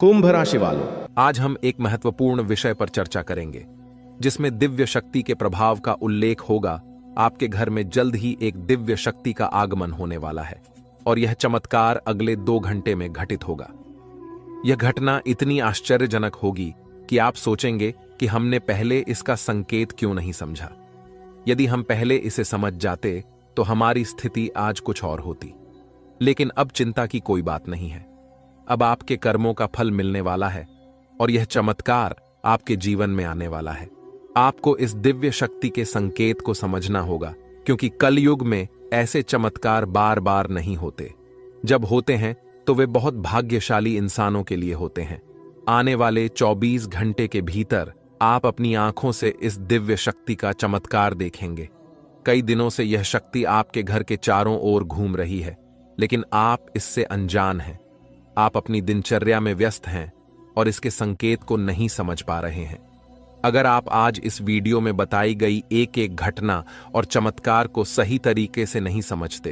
कुंभ राशि वालों, आज हम एक महत्वपूर्ण विषय पर चर्चा करेंगे जिसमें दिव्य शक्ति के प्रभाव का उल्लेख होगा। आपके घर में जल्द ही एक दिव्य शक्ति का आगमन होने वाला है और यह चमत्कार अगले 2 घंटे में घटित होगा। यह घटना इतनी आश्चर्यजनक होगी कि आप सोचेंगे कि हमने पहले इसका संकेत क्यों नहीं समझा। यदि हम पहले इसे समझ जाते तो हमारी स्थिति आज कुछ और होती। लेकिन अब चिंता की कोई बात नहीं है। अब आपके कर्मों का फल मिलने वाला है और यह चमत्कार आपके जीवन में आने वाला है। आपको इस दिव्य शक्ति के संकेत को समझना होगा, क्योंकि कलयुग में ऐसे चमत्कार बार बार नहीं होते। जब होते हैं तो वे बहुत भाग्यशाली इंसानों के लिए होते हैं। आने वाले 24 घंटे के भीतर आप अपनी आंखों से इस दिव्य शक्ति का चमत्कार देखेंगे। कई दिनों से यह शक्ति आपके घर के चारों ओर घूम रही है, लेकिन आप इससे अनजान हैं। आप अपनी दिनचर्या में व्यस्त हैं और इसके संकेत को नहीं समझ पा रहे हैं। अगर आप आज इस वीडियो में बताई गई एक एक घटना और चमत्कार को सही तरीके से नहीं समझते,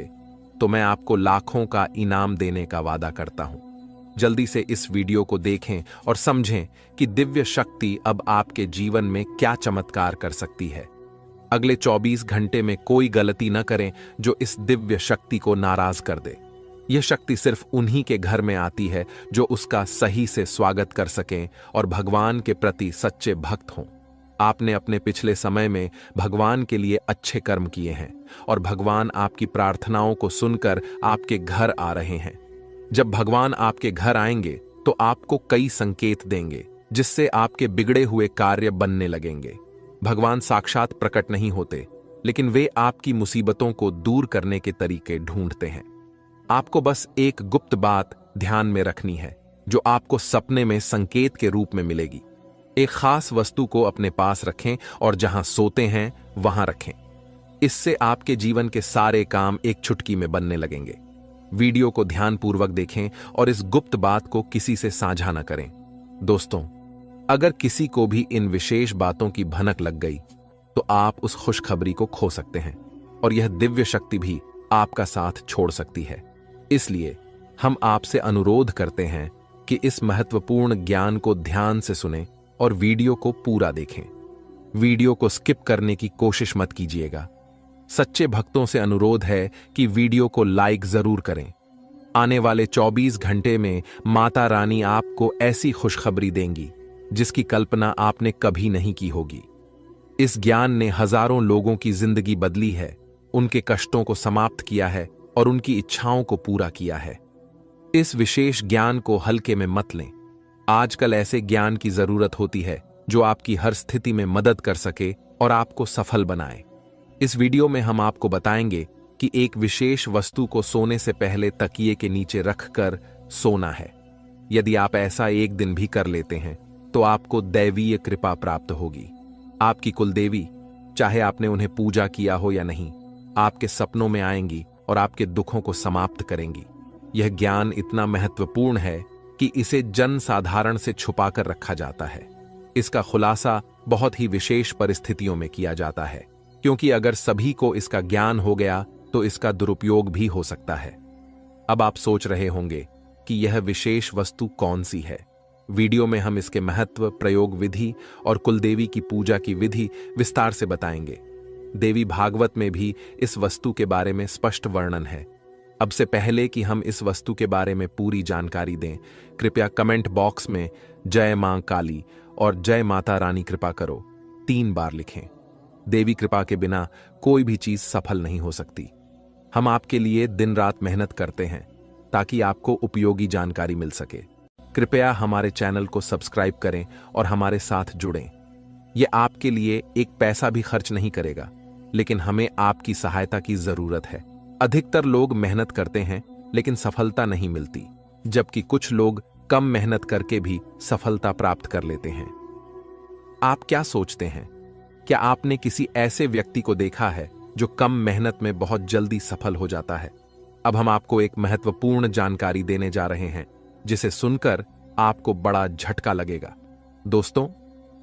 तो मैं आपको लाखों का इनाम देने का वादा करता हूं। जल्दी से इस वीडियो को देखें और समझें कि दिव्य शक्ति अब आपके जीवन में क्या चमत्कार कर सकती है। अगले 24 घंटे में कोई गलती न करें जो इस दिव्य शक्ति को नाराज कर दे। यह शक्ति सिर्फ उन्हीं के घर में आती है जो उसका सही से स्वागत कर सकें और भगवान के प्रति सच्चे भक्त हों। आपने अपने पिछले समय में भगवान के लिए अच्छे कर्म किए हैं और भगवान आपकी प्रार्थनाओं को सुनकर आपके घर आ रहे हैं। जब भगवान आपके घर आएंगे तो आपको कई संकेत देंगे, जिससे आपके बिगड़े हुए कार्य बनने लगेंगे। भगवान साक्षात प्रकट नहीं होते, लेकिन वे आपकी मुसीबतों को दूर करने के तरीके ढूंढते हैं। आपको बस एक गुप्त बात ध्यान में रखनी है, जो आपको सपने में संकेत के रूप में मिलेगी। एक खास वस्तु को अपने पास रखें और जहां सोते हैं वहां रखें। इससे आपके जीवन के सारे काम एक चुटकी में बनने लगेंगे। वीडियो को ध्यानपूर्वक देखें और इस गुप्त बात को किसी से साझा न करें। दोस्तों, अगर किसी को भी इन विशेष बातों की भनक लग गई तो आप उस खुशखबरी को खो सकते हैं और यह दिव्य शक्ति भी आपका साथ छोड़ सकती है। इसलिए हम आपसे अनुरोध करते हैं कि इस महत्वपूर्ण ज्ञान को ध्यान से सुनें और वीडियो को पूरा देखें। वीडियो को स्किप करने की कोशिश मत कीजिएगा। सच्चे भक्तों से अनुरोध है कि वीडियो को लाइक जरूर करें। आने वाले 24 घंटे में माता रानी आपको ऐसी खुशखबरी देंगी जिसकी कल्पना आपने कभी नहीं की होगी। इस ज्ञान ने हजारों लोगों की जिंदगी बदली है, उनके कष्टों को समाप्त किया है और उनकी इच्छाओं को पूरा किया है। इस विशेष ज्ञान को हल्के में मत लें। आजकल ऐसे ज्ञान की जरूरत होती है जो आपकी हर स्थिति में मदद कर सके और आपको सफल बनाए। इस वीडियो में हम आपको बताएंगे कि एक विशेष वस्तु को सोने से पहले तकिए के नीचे रखकर सोना है। यदि आप ऐसा एक दिन भी कर लेते हैं तो आपको दैवीय कृपा प्राप्त होगी। आपकी कुलदेवी, चाहे आपने उन्हें पूजा किया हो या नहीं, आपके सपनों में आएंगी और आपके दुखों को समाप्त करेंगी। यह ज्ञान इतना महत्वपूर्ण है कि इसे जन साधारण से छुपाकर रखा जाता है। इसका खुलासा बहुत ही विशेष परिस्थितियों में किया जाता है, क्योंकि अगर सभी को इसका ज्ञान हो गया तो इसका दुरुपयोग भी हो सकता है। अब आप सोच रहे होंगे कि यह विशेष वस्तु कौन सी है। वीडियो में हम इसके महत्व, प्रयोग विधि और कुलदेवी की पूजा की विधि विस्तार से बताएंगे। देवी भागवत में भी इस वस्तु के बारे में स्पष्ट वर्णन है। अब से पहले कि हम इस वस्तु के बारे में पूरी जानकारी दें, कृपया कमेंट बॉक्स में जय मां काली और जय माता रानी कृपा करो 3 बार लिखें। देवी कृपा के बिना कोई भी चीज सफल नहीं हो सकती। हम आपके लिए दिन रात मेहनत करते हैं ताकि आपको उपयोगी जानकारी मिल सके। कृपया हमारे चैनल को सब्सक्राइब करें और हमारे साथ जुड़ें। यह आपके लिए एक पैसा भी खर्च नहीं करेगा, लेकिन हमें आपकी सहायता की जरूरत है। अधिकतर लोग मेहनत करते हैं लेकिन सफलता नहीं मिलती, जबकि कुछ लोग कम मेहनत करके भी सफलता प्राप्त कर लेते हैं। आप क्या सोचते हैं? क्या आपने किसी ऐसे व्यक्ति को देखा है जो कम मेहनत में बहुत जल्दी सफल हो जाता है? अब हम आपको एक महत्वपूर्ण जानकारी देने जा रहे हैं जिसे सुनकर आपको बड़ा झटका लगेगा। दोस्तों,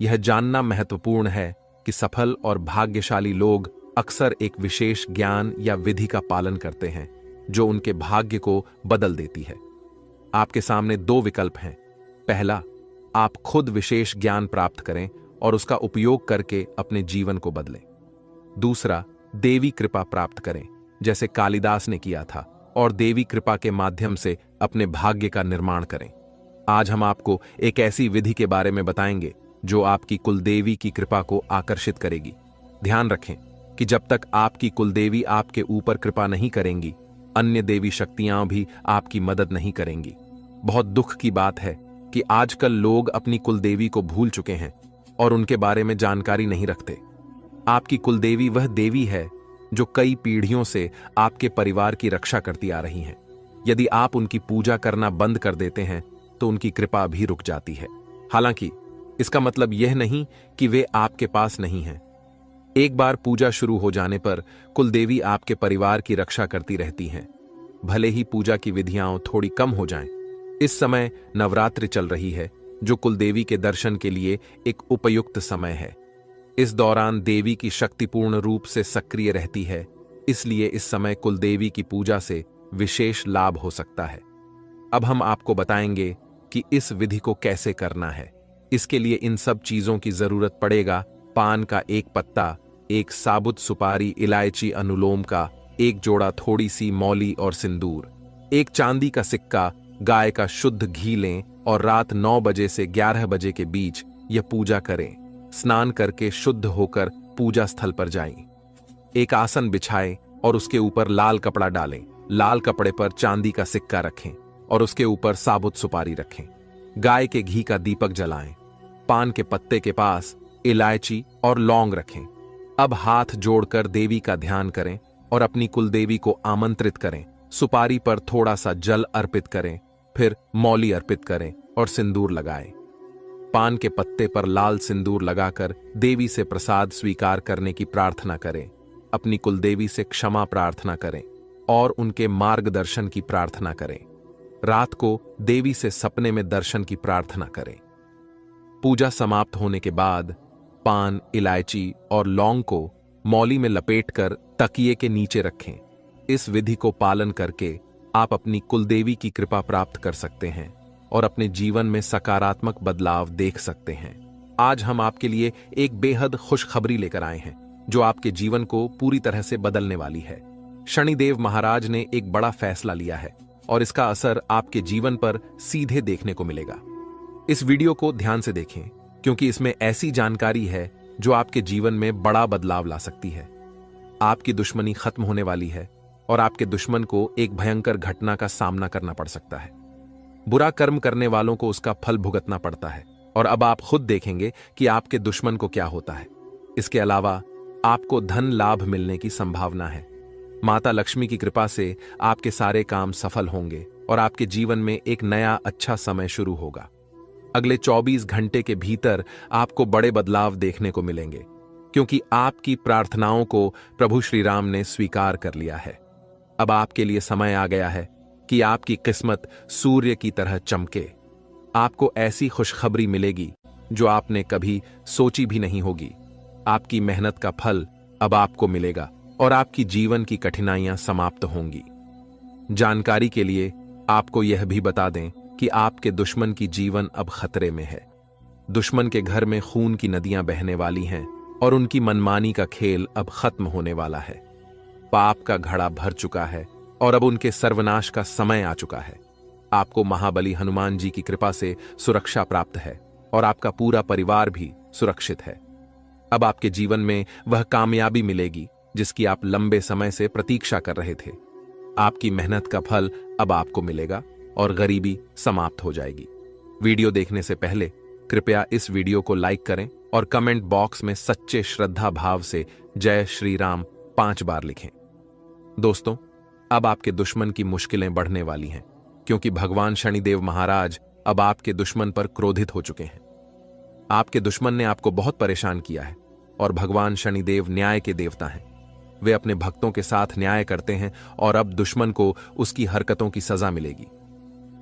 यह जानना महत्वपूर्ण है कि सफल और भाग्यशाली लोग अक्सर एक विशेष ज्ञान या विधि का पालन करते हैं जो उनके भाग्य को बदल देती है। आपके सामने 2 विकल्प हैं। पहला, आप खुद विशेष ज्ञान प्राप्त करें और उसका उपयोग करके अपने जीवन को बदलें। दूसरा, देवी कृपा प्राप्त करें जैसे कालिदास ने किया था और देवी कृपा के माध्यम से अपने भाग्य का निर्माण करें। आज हम आपको एक ऐसी विधि के बारे में बताएंगे जो आपकी कुलदेवी की कृपा को आकर्षित करेगी। ध्यान रखें कि जब तक आपकी कुलदेवी आपके ऊपर कृपा नहीं करेंगी, अन्य देवी शक्तियां भी आपकी मदद नहीं करेंगी। बहुत दुख की बात है कि आजकल लोग अपनी कुलदेवी को भूल चुके हैं और उनके बारे में जानकारी नहीं रखते। आपकी कुलदेवी वह देवी है जो कई पीढ़ियों से आपके परिवार की रक्षा करती आ रही हैं। यदि आप उनकी पूजा करना बंद कर देते हैं तो उनकी कृपा भी रुक जाती है। हालांकि इसका मतलब यह नहीं कि वे आपके पास नहीं हैं। एक बार पूजा शुरू हो जाने पर कुलदेवी आपके परिवार की रक्षा करती रहती हैं, भले ही पूजा की विधियां थोड़ी कम हो जाएं। इस समय नवरात्रि चल रही है, जो कुलदेवी के दर्शन के लिए एक उपयुक्त समय है। इस दौरान देवी की शक्ति पूर्ण रूप से सक्रिय रहती है, इसलिए इस समय कुलदेवी की पूजा से विशेष लाभ हो सकता है। अब हम आपको बताएंगे कि इस विधि को कैसे करना है। इसके लिए इन सब चीजों की जरूरत पड़ेगा: पान का एक पत्ता, एक साबुत सुपारी, इलायची, अनुलोम का एक जोड़ा, थोड़ी सी मौली और सिंदूर, एक चांदी का सिक्का, गाय का शुद्ध घी लें और रात 9 बजे से 11 बजे के बीच यह पूजा करें। स्नान करके शुद्ध होकर पूजा स्थल पर जाएं। एक आसन बिछाएं और उसके ऊपर लाल कपड़ा डालें। लाल कपड़े पर चांदी का सिक्का रखें और उसके ऊपर साबुत सुपारी रखें। गाय के घी का दीपक जलाएं। पान के पत्ते के पास इलायची और लौंग रखें। अब हाथ जोड़कर देवी का ध्यान करें और अपनी कुलदेवी को आमंत्रित करें। सुपारी पर थोड़ा सा जल अर्पित करें, फिर मौली अर्पित करें और सिंदूर लगाएं। पान के पत्ते पर लाल सिंदूर लगाकर देवी से प्रसाद स्वीकार करने की प्रार्थना करें। अपनी कुलदेवी से क्षमा प्रार्थना करें और उनके मार्गदर्शन की प्रार्थना करें। रात को देवी से सपने में दर्शन की प्रार्थना करें। पूजा समाप्त होने के बाद पान, इलायची और लौंग को मौली में लपेटकर तकिए के नीचे रखें। इस विधि को पालन करके आप अपनी कुलदेवी की कृपा प्राप्त कर सकते हैं और अपने जीवन में सकारात्मक बदलाव देख सकते हैं। आज हम आपके लिए एक बेहद खुशखबरी लेकर आए हैं जो आपके जीवन को पूरी तरह से बदलने वाली है। शनिदेव महाराज ने एक बड़ा फैसला लिया है और इसका असर आपके जीवन पर सीधे देखने को मिलेगा। इस वीडियो को ध्यान से देखें क्योंकि इसमें ऐसी जानकारी है जो आपके जीवन में बड़ा बदलाव ला सकती है। आपकी दुश्मनी खत्म होने वाली है और आपके दुश्मन को एक भयंकर घटना का सामना करना पड़ सकता है। बुरा कर्म करने वालों को उसका फल भुगतना पड़ता है और अब आप खुद देखेंगे कि आपके दुश्मन को क्या होता है। इसके अलावा आपको धन लाभ मिलने की संभावना है। माता लक्ष्मी की कृपा से आपके सारे काम सफल होंगे और आपके जीवन में एक नया अच्छा समय शुरू होगा। अगले 24 घंटे के भीतर आपको बड़े बदलाव देखने को मिलेंगे क्योंकि आपकी प्रार्थनाओं को प्रभु श्री राम ने स्वीकार कर लिया है। अब आपके लिए समय आ गया है कि आपकी किस्मत सूर्य की तरह चमके। आपको ऐसी खुशखबरी मिलेगी जो आपने कभी सोची भी नहीं होगी। आपकी मेहनत का फल अब आपको मिलेगा और आपकी जीवन की कठिनाइयां समाप्त होंगी। जानकारी के लिए आपको यह भी बता दें कि आपके दुश्मन की जीवन अब खतरे में है। दुश्मन के घर में खून की नदियां बहने वाली हैं और उनकी मनमानी का खेल अब खत्म होने वाला है। पाप का घड़ा भर चुका है और अब उनके सर्वनाश का समय आ चुका है। आपको महाबली हनुमान जी की कृपा से सुरक्षा प्राप्त है और आपका पूरा परिवार भी सुरक्षित है। अब आपके जीवन में वह कामयाबी मिलेगी जिसकी आप लंबे समय से प्रतीक्षा कर रहे थे। आपकी मेहनत का फल अब आपको मिलेगा और गरीबी समाप्त हो जाएगी। वीडियो देखने से पहले कृपया इस वीडियो को लाइक करें और कमेंट बॉक्स में सच्चे श्रद्धा भाव से जय श्री राम 5 बार लिखें। दोस्तों, अब आपके दुश्मन की मुश्किलें बढ़ने वाली हैं क्योंकि भगवान शनिदेव महाराज अब आपके दुश्मन पर क्रोधित हो चुके हैं। आपके दुश्मन ने आपको बहुत परेशान किया है और भगवान शनिदेव न्याय के देवता हैं। वे अपने भक्तों के साथ न्याय करते हैं और अब दुश्मन को उसकी हरकतों की सजा मिलेगी।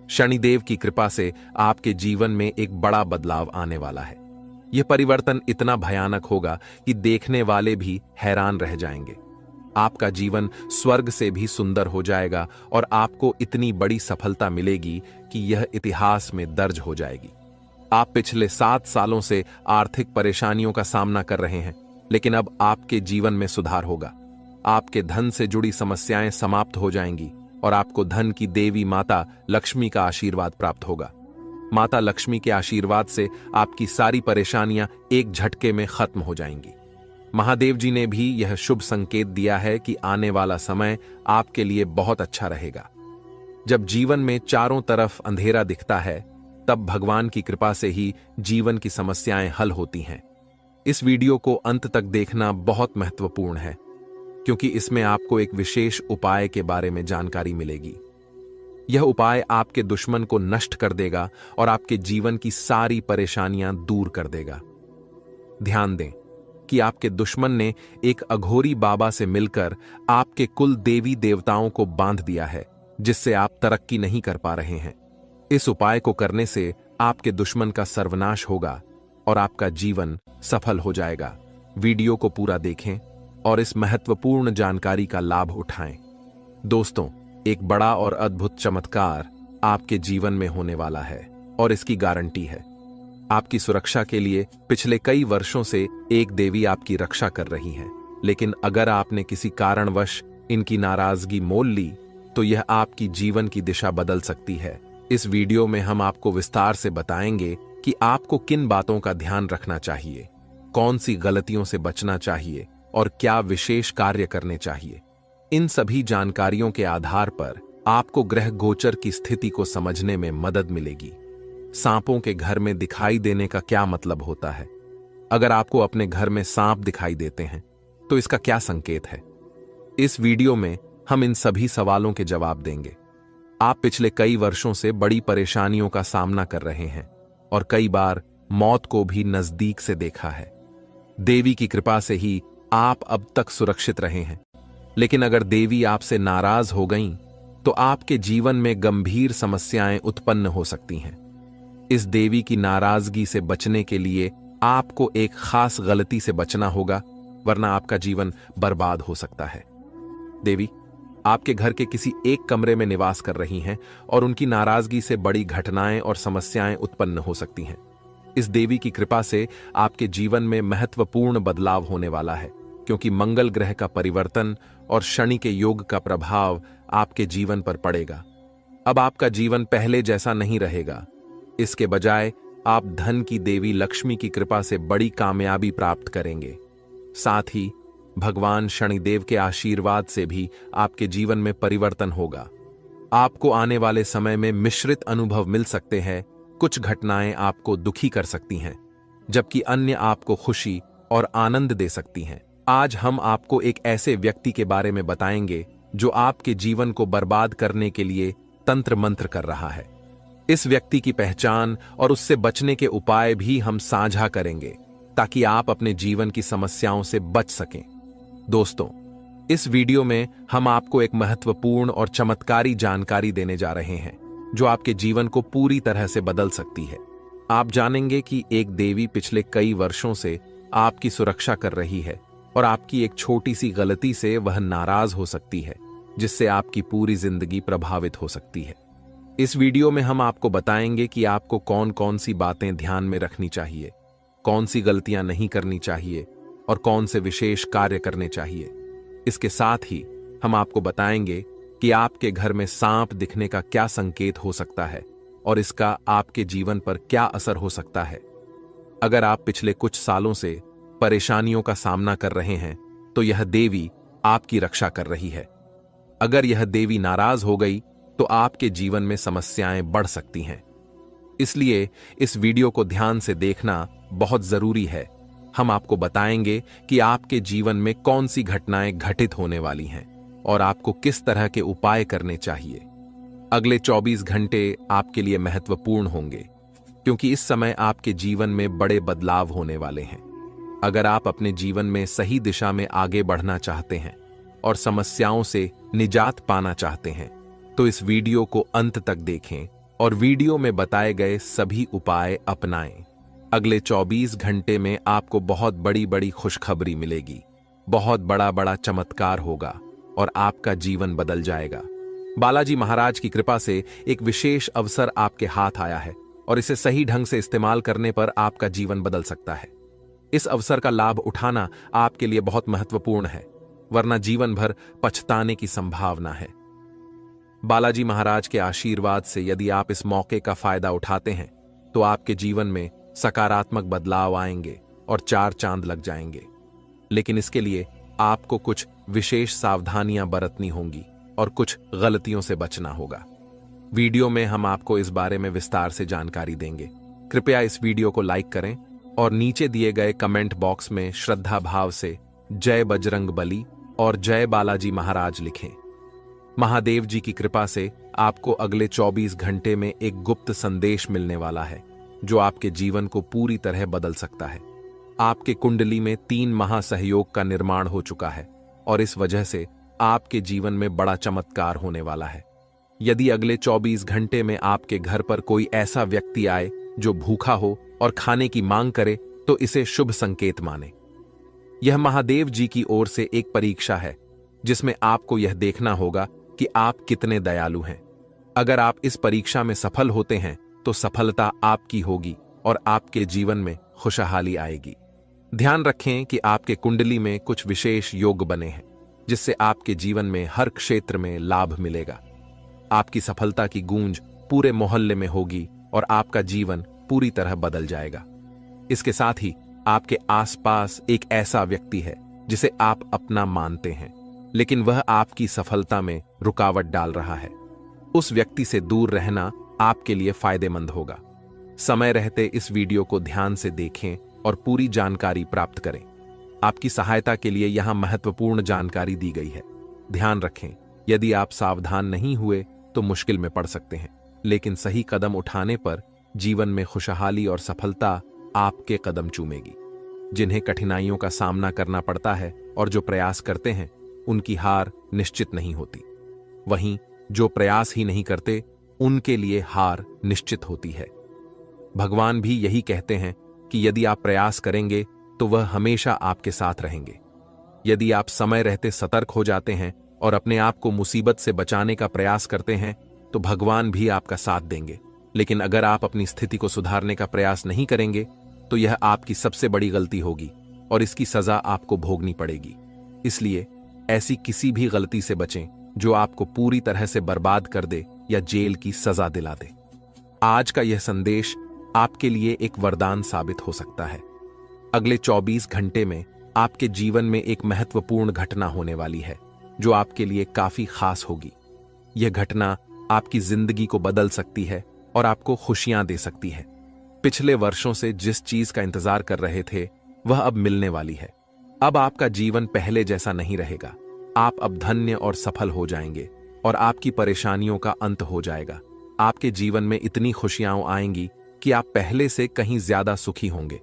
शनिदेव की कृपा से आपके जीवन में एक बड़ा बदलाव आने वाला है। यह परिवर्तन इतना भयानक होगा कि देखने वाले भी हैरान रह जाएंगे। आपका जीवन स्वर्ग से भी सुंदर हो जाएगा और आपको इतनी बड़ी सफलता मिलेगी कि यह इतिहास में दर्ज हो जाएगी। आप पिछले 7 सालों से आर्थिक परेशानियों का सामना कर रहे हैं, लेकिन अब आपके जीवन में सुधार होगा। आपके धन से जुड़ी समस्याएं समाप्त हो जाएंगी और आपको धन की देवी माता लक्ष्मी का आशीर्वाद प्राप्त होगा। माता लक्ष्मी के आशीर्वाद से आपकी सारी परेशानियां एक झटके में खत्म हो जाएंगी। महादेव जी ने भी यह शुभ संकेत दिया है कि आने वाला समय आपके लिए बहुत अच्छा रहेगा। जब जीवन में चारों तरफ अंधेरा दिखता है, तब भगवान की कृपा से ही जीवन की समस्याएं हल होती हैं। इस वीडियो को अंत तक देखना बहुत महत्वपूर्ण है, क्योंकि इसमें आपको एक विशेष उपाय के बारे में जानकारी मिलेगी। यह उपाय आपके दुश्मन को नष्ट कर देगा और आपके जीवन की सारी परेशानियां दूर कर देगा। ध्यान दें कि आपके दुश्मन ने एक अघोरी बाबा से मिलकर आपके कुल देवी देवताओं को बांध दिया है, जिससे आप तरक्की नहीं कर पा रहे हैं। इस उपाय को करने से आपके दुश्मन का सर्वनाश होगा और आपका जीवन सफल हो जाएगा। वीडियो को पूरा देखें और इस महत्वपूर्ण जानकारी का लाभ उठाएं। दोस्तों, एक बड़ा और अद्भुत चमत्कार आपके जीवन में होने वाला है और इसकी गारंटी है। आपकी सुरक्षा के लिए पिछले कई वर्षों से एक देवी आपकी रक्षा कर रही है, लेकिन अगर आपने किसी कारणवश इनकी नाराजगी मोल ली, तो यह आपकी जीवन की दिशा बदल सकती है। इस वीडियो में हम आपको विस्तार से बताएंगे कि आपको किन बातों का ध्यान रखना चाहिए, कौन सी गलतियों से बचना चाहिए और क्या विशेष कार्य करने चाहिए। इन सभी जानकारियों के आधार पर आपको ग्रह गोचर की स्थिति को समझने में मदद मिलेगी। सांपों के घर में दिखाई देने का क्या मतलब होता है? अगर आपको अपने घर में सांप दिखाई देते हैं, तो इसका क्या संकेत है? इस वीडियो में हम इन सभी सवालों के जवाब देंगे। आप पिछले कई वर्षों से बड़ी परेशानियों का सामना कर रहे हैं और कई बार मौत को भी नजदीक से देखा है। देवी की कृपा से ही आप अब तक सुरक्षित रहे हैं, लेकिन अगर देवी आपसे नाराज हो गईं, तो आपके जीवन में गंभीर समस्याएं उत्पन्न हो सकती हैं। इस देवी की नाराजगी से बचने के लिए आपको एक खास गलती से बचना होगा, वरना आपका जीवन बर्बाद हो सकता है। देवी आपके घर के किसी एक कमरे में निवास कर रही हैं और उनकी नाराजगी से बड़ी घटनाएं और समस्याएं उत्पन्न हो सकती हैं। इस देवी की कृपा से आपके जीवन में महत्वपूर्ण बदलाव होने वाला है, क्योंकि मंगल ग्रह का परिवर्तन और शनि के योग का प्रभाव आपके जीवन पर पड़ेगा। अब आपका जीवन पहले जैसा नहीं रहेगा। इसके बजाय आप धन की देवी लक्ष्मी की कृपा से बड़ी कामयाबी प्राप्त करेंगे। साथ ही भगवान शनिदेव के आशीर्वाद से भी आपके जीवन में परिवर्तन होगा। आपको आने वाले समय में मिश्रित अनुभव मिल सकते हैं। कुछ घटनाएं आपको दुखी कर सकती हैं, जबकि अन्य आपको खुशी और आनंद दे सकती हैं। आज हम आपको एक ऐसे व्यक्ति के बारे में बताएंगे जो आपके जीवन को बर्बाद करने के लिए तंत्र मंत्र कर रहा है। इस व्यक्ति की पहचान और उससे बचने के उपाय भी हम साझा करेंगे, ताकि आप अपने जीवन की समस्याओं से बच सकें। दोस्तों, इस वीडियो में हम आपको एक महत्वपूर्ण और चमत्कारी जानकारी देने जा रहे हैं, जो आपके जीवन को पूरी तरह से बदल सकती है। आप जानेंगे कि एक देवी पिछले कई वर्षों से आपकी सुरक्षा कर रही है और आपकी एक छोटी सी गलती से वह नाराज हो सकती है, जिससे आपकी पूरी जिंदगी प्रभावित हो सकती है। इस वीडियो में हम आपको बताएंगे कि आपको कौन कौन सी बातें ध्यान में रखनी चाहिए, कौन सी गलतियां नहीं करनी चाहिए और कौन से विशेष कार्य करने चाहिए। इसके साथ ही हम आपको बताएंगे कि आपके घर में सांप दिखने का क्या संकेत हो सकता है और इसका आपके जीवन पर क्या असर हो सकता है। अगर आप पिछले कुछ सालों से परेशानियों का सामना कर रहे हैं, तो यह देवी आपकी रक्षा कर रही है। अगर यह देवी नाराज हो गई, तो आपके जीवन में समस्याएं बढ़ सकती हैं। इसलिए इस वीडियो को ध्यान से देखना बहुत जरूरी है। हम आपको बताएंगे कि आपके जीवन में कौन सी घटनाएं घटित होने वाली हैं और आपको किस तरह के उपाय करने चाहिए। अगले 24 घंटे आपके लिए महत्वपूर्ण होंगे, क्योंकि इस समय आपके जीवन में बड़े बदलाव होने वाले हैं। अगर आप अपने जीवन में सही दिशा में आगे बढ़ना चाहते हैं और समस्याओं से निजात पाना चाहते हैं, तो इस वीडियो को अंत तक देखें और वीडियो में बताए गए सभी उपाय अपनाएं। अगले 24 घंटे में आपको बहुत बड़ी बड़ी खुशखबरी मिलेगी। बहुत बड़ा बड़ा चमत्कार होगा और आपका जीवन बदल जाएगा। बालाजी महाराज की कृपा से एक विशेष अवसर आपके हाथ आया है और इसे सही ढंग से इस्तेमाल करने पर आपका जीवन बदल सकता है। इस अवसर का लाभ उठाना आपके लिए बहुत महत्वपूर्ण है, वरना जीवन भर पछताने की संभावना है। बालाजी महाराज के आशीर्वाद से यदि आप इस मौके का फायदा उठाते हैं तो आपके जीवन में सकारात्मक बदलाव आएंगे और 4 चांद लग जाएंगे। लेकिन इसके लिए आपको कुछ विशेष सावधानियां बरतनी होंगी और कुछ गलतियों से बचना होगा। वीडियो में हम आपको इस बारे में विस्तार से जानकारी देंगे। कृपया इस वीडियो को लाइक करें और नीचे दिए गए कमेंट बॉक्स में श्रद्धा भाव से जय बजरंग बली और जय बालाजी महाराज लिखें। महादेव जी की कृपा से आपको अगले 24 घंटे में एक गुप्त संदेश मिलने वाला है जो आपके जीवन को पूरी तरह बदल सकता है। आपके कुंडली में 3 महासहयोग का निर्माण हो चुका है और इस वजह से आपके जीवन में बड़ा चमत्कार होने वाला है। यदि अगले 24 घंटे में आपके घर पर कोई ऐसा व्यक्ति आए जो भूखा हो और खाने की मांग करे तो इसे शुभ संकेत माने। यह महादेव जी की ओर से एक परीक्षा है जिसमें आपको यह देखना होगा कि आप कितने दयालु हैं। अगर आप इस परीक्षा में सफल होते हैं तो सफलता आपकी होगी और आपके जीवन में खुशहाली आएगी। ध्यान रखें कि आपके कुंडली में कुछ विशेष योग बने हैं जिससे आपके जीवन में हर क्षेत्र में लाभ मिलेगा। आपकी सफलता की गूंज पूरे मोहल्ले में होगी और आपका जीवन पूरी तरह बदल जाएगा। इसके साथ ही आपके आसपास एक ऐसा व्यक्ति है जिसे आप अपना मानते हैं, लेकिन वह आपकी सफलता में रुकावट डाल रहा है। उस व्यक्ति से दूर रहना आपके लिए फायदेमंद होगा। समय रहते इस वीडियो को ध्यान से देखें और पूरी जानकारी प्राप्त करें। आपकी सहायता के लिए यहां महत्वपूर्ण जानकारी दी गई है। ध्यान रखें, यदि आप सावधान नहीं हुए तो मुश्किल में पड़ सकते हैं, लेकिन सही कदम उठाने पर जीवन में खुशहाली और सफलता आपके कदम चूमेगी। जिन्हें कठिनाइयों का सामना करना पड़ता है और जो प्रयास करते हैं उनकी हार निश्चित नहीं होती, वहीं जो प्रयास ही नहीं करते उनके लिए हार निश्चित होती है। भगवान भी यही कहते हैं कि यदि आप प्रयास करेंगे तो वह हमेशा आपके साथ रहेंगे। यदि आप समय रहते सतर्क हो जाते हैं और अपने आप को मुसीबत से बचाने का प्रयास करते हैं तो भगवान भी आपका साथ देंगे। लेकिन अगर आप अपनी स्थिति को सुधारने का प्रयास नहीं करेंगे तो यह आपकी सबसे बड़ी गलती होगी और इसकी सजा आपको भोगनी पड़ेगी। इसलिए ऐसी किसी भी गलती से बचें जो आपको पूरी तरह से बर्बाद कर दे या जेल की सजा दिला दे। आज का यह संदेश आपके लिए एक वरदान साबित हो सकता है। अगले 24 घंटे में आपके जीवन में एक महत्वपूर्ण घटना होने वाली है जो आपके लिए काफी खास होगी। यह घटना आपकी जिंदगी को बदल सकती है और आपको खुशियां दे सकती है। पिछले वर्षों से जिस चीज का इंतजार कर रहे थे वह अब मिलने वाली है। अब आपका जीवन पहले जैसा नहीं रहेगा। आप अब धन्य और सफल हो जाएंगे और आपकी परेशानियों का अंत हो जाएगा। आपके जीवन में इतनी खुशियां आएंगी कि आप पहले से कहीं ज्यादा सुखी होंगे।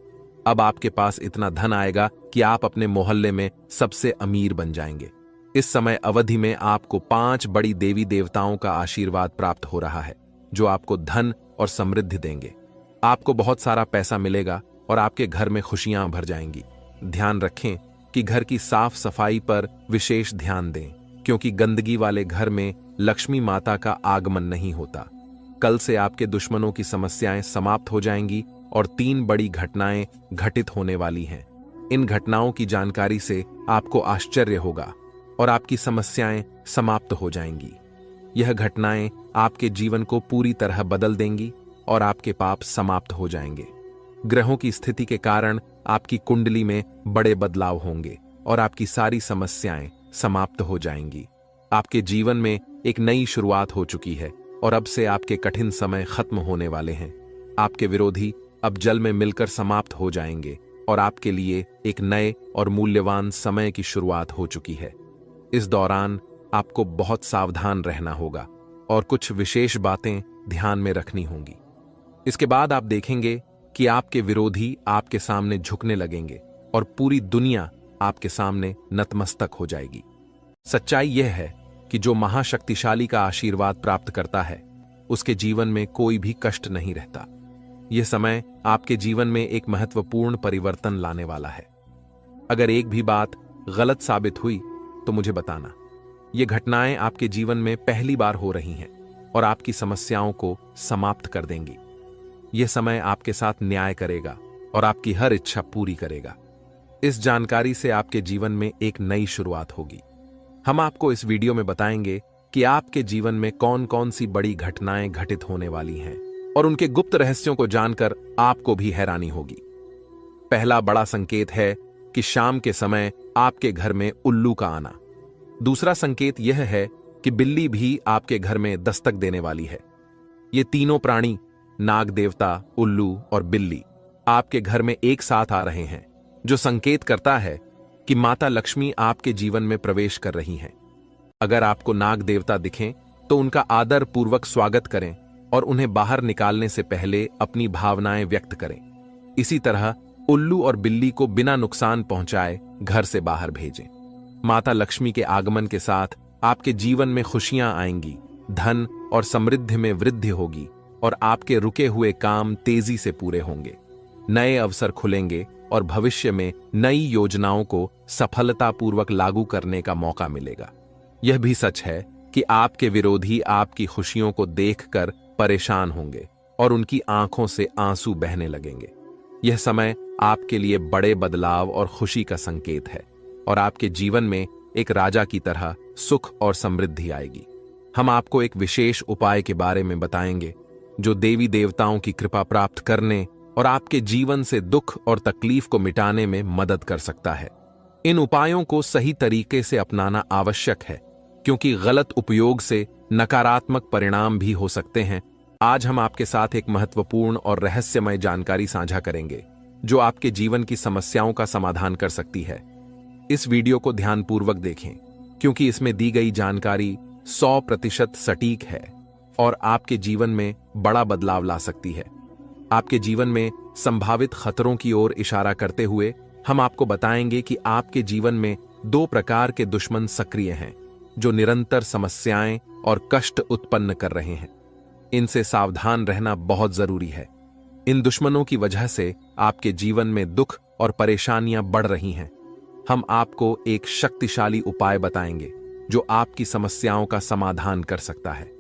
अब आपके पास इतना धन आएगा कि आप अपने मोहल्ले में सबसे अमीर बन जाएंगे। इस समय अवधि में आपको 5 बड़ी देवी देवताओं का आशीर्वाद प्राप्त हो रहा है जो आपको धन और समृद्धि देंगे। आपको बहुत सारा पैसा मिलेगा और आपके घर में खुशियां भर जाएंगी। ध्यान रखें कि घर की साफ सफाई पर विशेष ध्यान दें, क्योंकि गंदगी वाले घर में लक्ष्मी माता का आगमन नहीं होता। कल से आपके दुश्मनों की समस्याएं समाप्त हो जाएंगी और 3 बड़ी घटनाएं घटित होने वाली हैं। इन घटनाओं की जानकारी से आपको आश्चर्य होगा और आपकी समस्याएं समाप्त हो जाएंगी। यह घटनाएं आपके जीवन को पूरी तरह बदल देंगी और आपके पाप समाप्त हो जाएंगे। ग्रहों की स्थिति के कारण आपकी कुंडली में बड़े बदलाव होंगे और आपकी सारी समस्याएं समाप्त हो जाएंगी। आपके जीवन में एक नई शुरुआत हो चुकी है और अब से आपके कठिन समय खत्म होने वाले हैं। आपके विरोधी अब जल में मिलकर समाप्त हो जाएंगे और आपके लिए एक नए और मूल्यवान समय की शुरुआत हो चुकी है। इस दौरान आपको बहुत सावधान रहना होगा और कुछ विशेष बातें ध्यान में रखनी होंगी। इसके बाद आप देखेंगे कि आपके विरोधी आपके सामने झुकने लगेंगे और पूरी दुनिया आपके सामने नतमस्तक हो जाएगी। सच्चाई यह है कि जो महाशक्तिशाली का आशीर्वाद प्राप्त करता है उसके जीवन में कोई भी कष्ट नहीं रहता। यह समय आपके जीवन में एक महत्वपूर्ण परिवर्तन लाने वाला है। अगर एक भी बात गलत साबित हुई तो मुझे बताना। ये घटनाएं आपके जीवन में पहली बार हो रही हैं और आपकी समस्याओं को समाप्त कर देंगी। यह समय आपके साथ न्याय करेगा और आपकी हर इच्छा पूरी करेगा। इस जानकारी से आपके जीवन में एक नई शुरुआत होगी। हम आपको इस वीडियो में बताएंगे कि आपके जीवन में कौन कौन सी बड़ी घटनाएं घटित होने वाली हैं और उनके गुप्त रहस्यों को जानकर आपको भी हैरानी होगी। पहला बड़ा संकेत है कि शाम के समय आपके घर में उल्लू का आना। दूसरा संकेत यह है कि बिल्ली भी आपके घर में दस्तक देने वाली है। ये तीनों प्राणी, नाग देवता, उल्लू और बिल्ली, आपके घर में एक साथ आ रहे हैं, जो संकेत करता है कि माता लक्ष्मी आपके जीवन में प्रवेश कर रही हैं। अगर आपको नाग देवता दिखें तो उनका आदर पूर्वक स्वागत करें और उन्हें बाहर निकालने से पहले अपनी भावनाएं व्यक्त करें। इसी तरह उल्लू और बिल्ली को बिना नुकसान पहुंचाए घर से बाहर भेजें। माता लक्ष्मी के आगमन के साथ आपके जीवन में खुशियां आएंगी, धन और समृद्धि में वृद्धि होगी और आपके रुके हुए काम तेजी से पूरे होंगे। नए अवसर खुलेंगे और भविष्य में नई योजनाओं को सफलतापूर्वक लागू करने का मौका मिलेगा। यह भी सच है कि आपके विरोधी आपकी खुशियों को देखकर परेशान होंगे और उनकी आंखों से आंसू बहने लगेंगे। यह समय आपके लिए बड़े बदलाव और खुशी का संकेत है और आपके जीवन में एक राजा की तरह सुख और समृद्धि आएगी। हम आपको एक विशेष उपाय के बारे में बताएंगे जो देवी देवताओं की कृपा प्राप्त करने और आपके जीवन से दुख और तकलीफ को मिटाने में मदद कर सकता है। इन उपायों को सही तरीके से अपनाना आवश्यक है, क्योंकि गलत उपयोग से नकारात्मक परिणाम भी हो सकते हैं। आज हम आपके साथ एक महत्वपूर्ण और रहस्यमय जानकारी साझा करेंगे जो आपके जीवन की समस्याओं का समाधान कर सकती है। इस वीडियो को ध्यानपूर्वक देखें, क्योंकि इसमें दी गई जानकारी 100% सटीक है और आपके जीवन में बड़ा बदलाव ला सकती है। आपके जीवन में संभावित खतरों की ओर इशारा करते हुए हम आपको बताएंगे कि आपके जीवन में 2 प्रकार के दुश्मन सक्रिय हैं जो निरंतर समस्याएं और कष्ट उत्पन्न कर रहे हैं। इनसे सावधान रहना बहुत जरूरी है। इन दुश्मनों की वजह से आपके जीवन में दुख और परेशानियां बढ़ रही हैं। हम आपको एक शक्तिशाली उपाय बताएंगे जो आपकी समस्याओं का समाधान कर सकता है।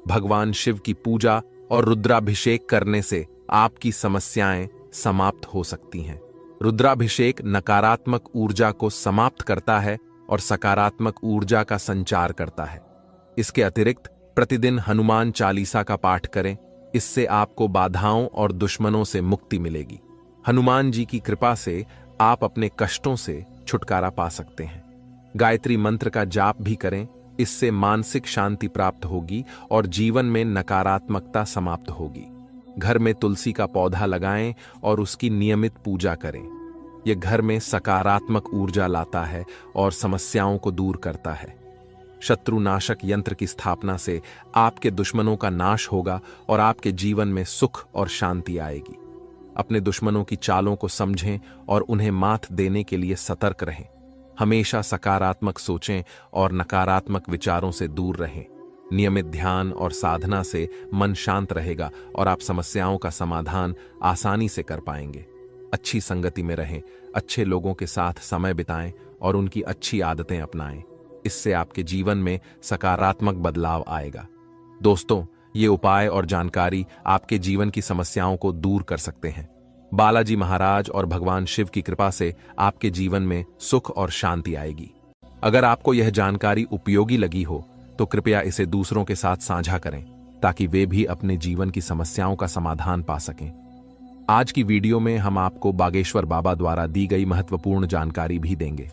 भगवान शिव की पूजा और रुद्राभिषेक करने से आपकी समस्याएं समाप्त हो सकती हैं। रुद्राभिषेक नकारात्मक ऊर्जा को समाप्त करता है और सकारात्मक ऊर्जा का संचार करता है। इसके अतिरिक्त प्रतिदिन हनुमान चालीसा का पाठ करें। इससे आपको बाधाओं और दुश्मनों से मुक्ति मिलेगी। हनुमान जी की कृपा से आप अपने कष्टों से छुटकारा पा सकते हैं। गायत्री मंत्र का जाप भी करें। इससे मानसिक शांति प्राप्त होगी और जीवन में नकारात्मकता समाप्त होगी। घर में तुलसी का पौधा लगाएं और उसकी नियमित पूजा करें। यह घर में सकारात्मक ऊर्जा लाता है और समस्याओं को दूर करता है। शत्रुनाशक यंत्र की स्थापना से आपके दुश्मनों का नाश होगा और आपके जीवन में सुख और शांति आएगी। अपने दुश्मनों की चालों को समझें और उन्हें मात देने के लिए सतर्क रहें। हमेशा सकारात्मक सोचें और नकारात्मक विचारों से दूर रहें। नियमित ध्यान और साधना से मन शांत रहेगा और आप समस्याओं का समाधान आसानी से कर पाएंगे। अच्छी संगति में रहें, अच्छे लोगों के साथ समय बिताएं और उनकी अच्छी आदतें अपनाएं। इससे आपके जीवन में सकारात्मक बदलाव आएगा। दोस्तों, ये उपाय और जानकारी आपके जीवन की समस्याओं को दूर कर सकते हैं। बालाजी महाराज और भगवान शिव की कृपा से आपके जीवन में सुख और शांति आएगी। अगर आपको यह जानकारी उपयोगी लगी हो तो कृपया इसे दूसरों के साथ साझा करें ताकि वे भी अपने जीवन की समस्याओं का समाधान पा सकें। आज की वीडियो में हम आपको बागेश्वर बाबा द्वारा दी गई महत्वपूर्ण जानकारी भी देंगे।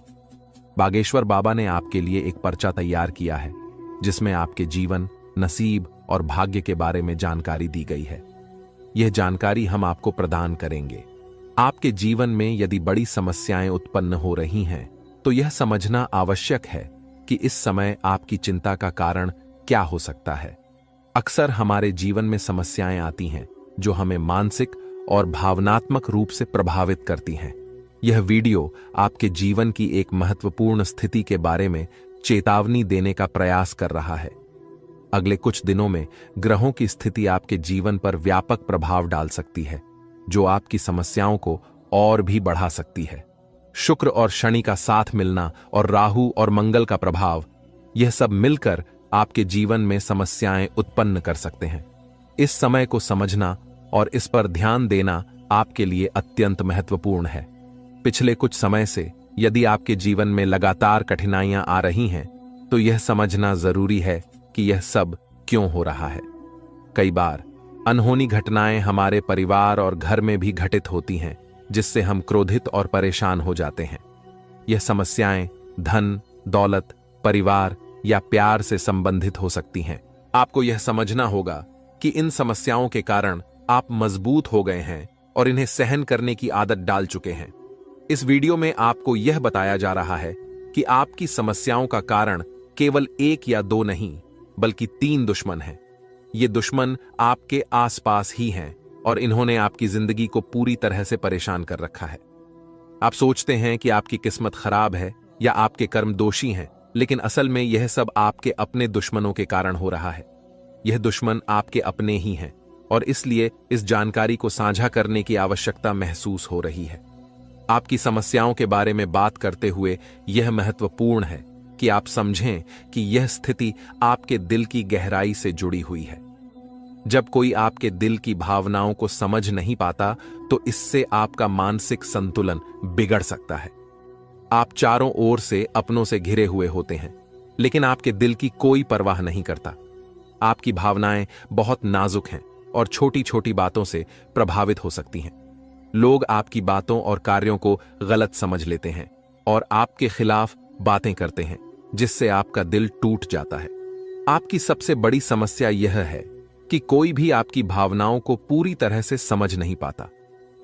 बागेश्वर बाबा ने आपके लिए एक पर्चा तैयार किया है जिसमें आपके जीवन, नसीब और भाग्य के बारे में जानकारी दी गई है। यह जानकारी हम आपको प्रदान करेंगे। आपके जीवन में यदि बड़ी समस्याएं उत्पन्न हो रही हैं तो यह समझना आवश्यक है कि इस समय आपकी चिंता का कारण क्या हो सकता है। अक्सर हमारे जीवन में समस्याएं आती हैं जो हमें मानसिक और भावनात्मक रूप से प्रभावित करती हैं। यह वीडियो आपके जीवन की एक महत्वपूर्ण स्थिति के बारे में चेतावनी देने का प्रयास कर रहा है। अगले कुछ दिनों में ग्रहों की स्थिति आपके जीवन पर व्यापक प्रभाव डाल सकती है, जो आपकी समस्याओं को और भी बढ़ा सकती है। शुक्र और शनि का साथ मिलना और राहु और मंगल का प्रभाव, यह सब मिलकर आपके जीवन में समस्याएं उत्पन्न कर सकते हैं। इस समय को समझना और इस पर ध्यान देना आपके लिए अत्यंत महत्वपूर्ण है। पिछले कुछ समय से यदि आपके जीवन में लगातार कठिनाइयां आ रही हैं, तो यह समझना जरूरी है कि यह सब क्यों हो रहा है। कई बार अनहोनी घटनाएं हमारे परिवार और घर में भी घटित होती हैं, जिससे हम क्रोधित और परेशान हो जाते हैं। यह समस्याएं धन, दौलत, परिवार या प्यार से संबंधित हो सकती हैं। आपको यह समझना होगा कि इन समस्याओं के कारण आप मजबूत हो गए हैं और इन्हें सहन करने की आदत डाल चुके हैं। इस वीडियो में आपको यह बताया जा रहा है कि आपकी समस्याओं का कारण केवल एक या दो नहीं, बल्कि 3 दुश्मन हैं। ये दुश्मन आपके आसपास ही हैं और इन्होंने आपकी जिंदगी को पूरी तरह से परेशान कर रखा है। आप सोचते हैं कि आपकी किस्मत खराब है या आपके कर्म दोषी हैं, लेकिन असल में यह सब आपके अपने दुश्मनों के कारण हो रहा है। यह दुश्मन आपके अपने ही हैं और इसलिए इस जानकारी को साझा करने की आवश्यकता महसूस हो रही है। आपकी समस्याओं के बारे में बात करते हुए यह महत्वपूर्ण है कि आप समझें कि यह स्थिति आपके दिल की गहराई से जुड़ी हुई है। जब कोई आपके दिल की भावनाओं को समझ नहीं पाता, तो इससे आपका मानसिक संतुलन बिगड़ सकता है। आप चारों ओर से अपनों से घिरे हुए होते हैं, लेकिन आपके दिल की कोई परवाह नहीं करता। आपकी भावनाएं बहुत नाजुक हैं और छोटी छोटी बातों से प्रभावित हो सकती हैं। लोग आपकी बातों और कार्यों को गलत समझ लेते हैं और आपके खिलाफ बातें करते हैं, जिससे आपका दिल टूट जाता है। आपकी सबसे बड़ी समस्या यह है कि कोई भी आपकी भावनाओं को पूरी तरह से समझ नहीं पाता।